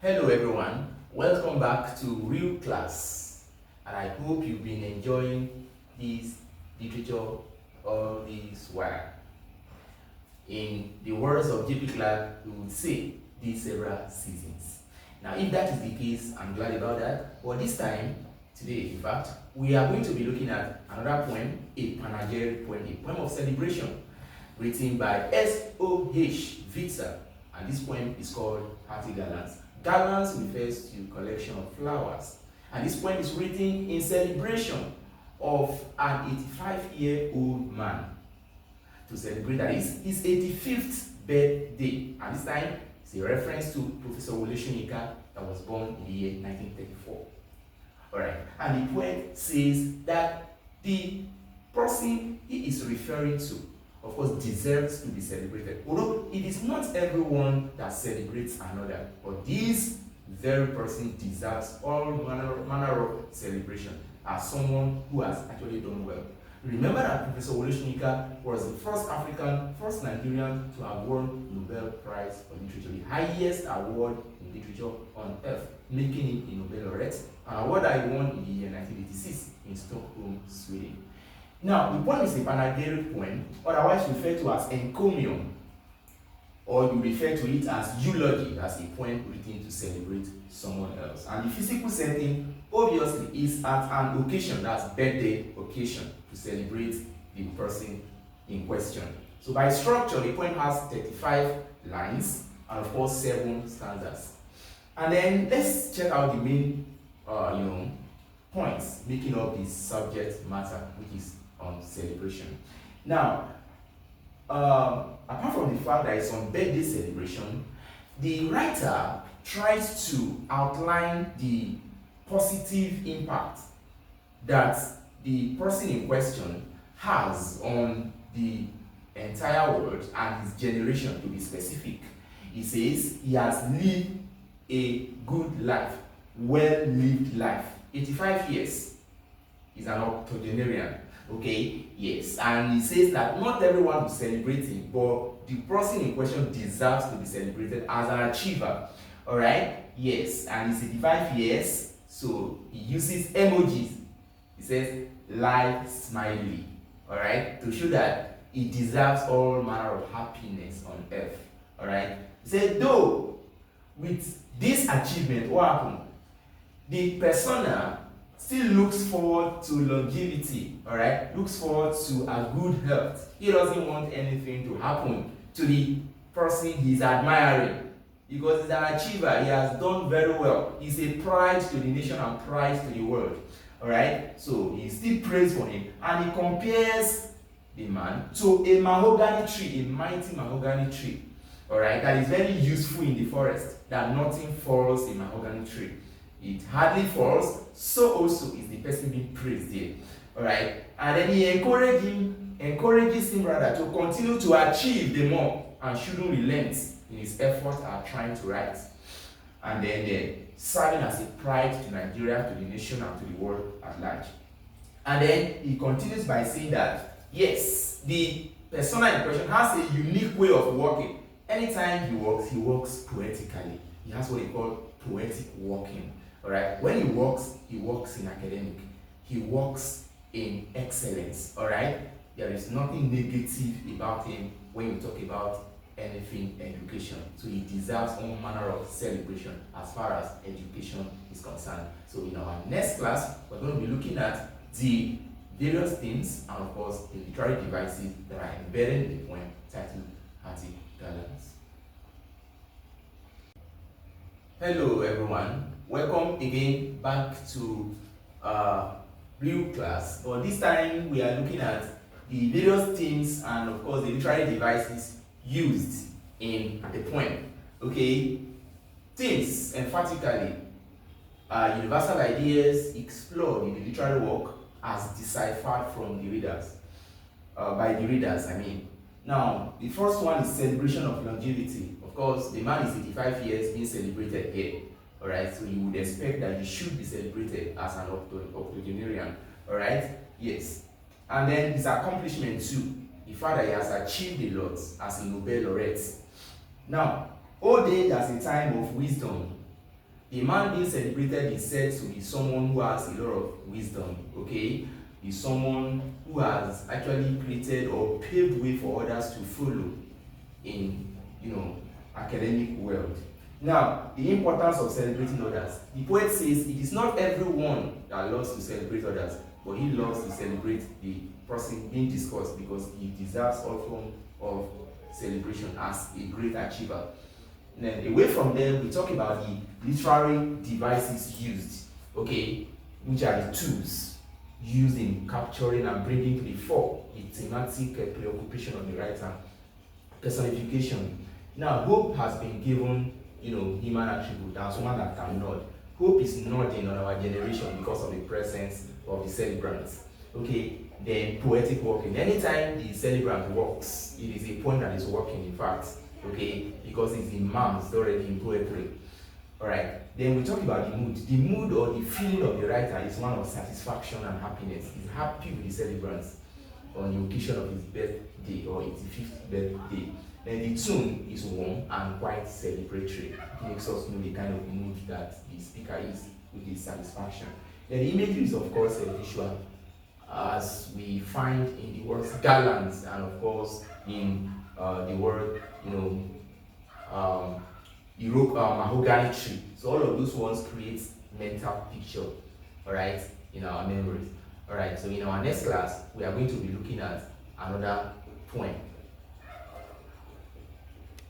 Hello everyone, welcome back to Real Class, and I hope you've been enjoying this literature all this while. In the words of J.P. Clark, we would say these several seasons. Now if that is the case, I'm glad about that, but this time, today in fact, we are going to be looking at another poem, a panegyric poem, a poem of celebration, written by S.O.H. Vidza, and this poem is called Hearty Garlands. Garlands refers to collection of flowers, and this poem is written in celebration of an 85-year-old man, to celebrate that is his 85th birthday, and this time it's a reference to Professor Wole Soyinka that was born in the year 1934. Alright, and the poet says that the person he is referring to, of course, deserves to be celebrated. Although it is not everyone that celebrates another, but this very person deserves all manner of celebration as someone who has actually done well. Remember that Professor Wole Soyinka was the first African, first Nigerian to have won Nobel Prize for Literature, the highest award in literature on earth, making him a Nobel laureate, an award that he won in the year 1986 in Stockholm, Sweden. Now, the poem is a panegyric poem, otherwise referred to as encomium, or you refer to it as eulogy, as a poem written to celebrate someone else. And the physical setting, obviously, is at an occasion, that's birthday occasion, to celebrate the person in question. So by structure, the poem has 35 lines, and of course, 7 stanzas. And then let's check out the main, points making up the subject matter, which is on celebration. Now, apart from the fact that it's on birthday celebration, the writer tries to outline the positive impact that the person in question has on the entire world and his generation, to be specific. He says he has lived a good life, well-lived life. 85 years. He's an octogenarian. Okay, yes, and he says that not everyone will celebrate him, but the person in question deserves to be celebrated as an achiever. All right, yes, and he's 85 years, so he uses emojis. He says life smiley, all right, to show that he deserves all manner of happiness on earth. All right, he said, though with this achievement, what happened? The persona still looks forward to longevity, all right? Looks forward to a good health. He doesn't want anything to happen to the person he's admiring, because he's an achiever. He has done very well. He's a pride to the nation and pride to the world, all right? So he still prays for him, and he compares the man to a mahogany tree, a mighty mahogany tree, all right? That is very useful in the forest, that nothing falls in mahogany tree. It hardly falls, so also is the person being praised there. Alright? And then he encourages him rather to continue to achieve the more and shouldn't relent in his effort at trying to write. And then serving as a pride to Nigeria, to the nation, and to the world at large. And then he continues by saying that, yes, the persona in question has a unique way of working. Anytime he works poetically. He has what he calls poetic working. Alright, when he works in academic. He works in excellence. Alright, there is nothing negative about him when you talk about anything education. So he deserves all manner of celebration as far as education is concerned. So in our next class, we're going to be looking at the various themes and of course the literary devices that are embedded in the poem titled Hearty Garlands. Hello everyone. Welcome again back to Real Class, but this time we are looking at the various themes and of course the literary devices used in the poem. Okay, themes emphatically are universal ideas explored in the literary work as deciphered from the readers, by the readers, I mean. Now, the first one is celebration of longevity. Of course, the man is 85 years being celebrated here. Alright, so you would expect that he should be celebrated as an octogenarian. Alright, yes. And then his accomplishment too. The fact that he has achieved a lot as a Nobel laureate. Now, old age as a time of wisdom. The man being celebrated is said to be someone who has a lot of wisdom, okay? Is someone who has actually created or paved way for others to follow in, academic world. Now, the importance of celebrating others. The poet says it is not everyone that loves to celebrate others, but he loves to celebrate the person being discussed because he deserves all form of celebration as a great achiever. And then away from there, we talk about the literary devices used, okay, which are the tools used in capturing and bringing to the fore the thematic preoccupation of the writer. Personification. Now, hope has been given, human attribute as one that can nod. Hope is nodding on our generation because of the presence of the celebrants. Okay, then poetic working. Anytime the celebrant works, it is a poem that is working, in fact, okay, because it's immersed already in poetry. Alright, then we talk about the mood. The mood or the feeling of the writer is one of satisfaction and happiness. He's happy with the celebrants on the occasion of his birthday or 85th birthday. Then the tune is warm and quite celebratory. It makes us know the kind of mood that the speaker is with his satisfaction. Then the imagery is of course visual, as we find in the words garlands and of course in the word, mahogany tree. So all of those ones create mental picture, alright, in our memories. Alright, so in our next class, we are going to be looking at another poem.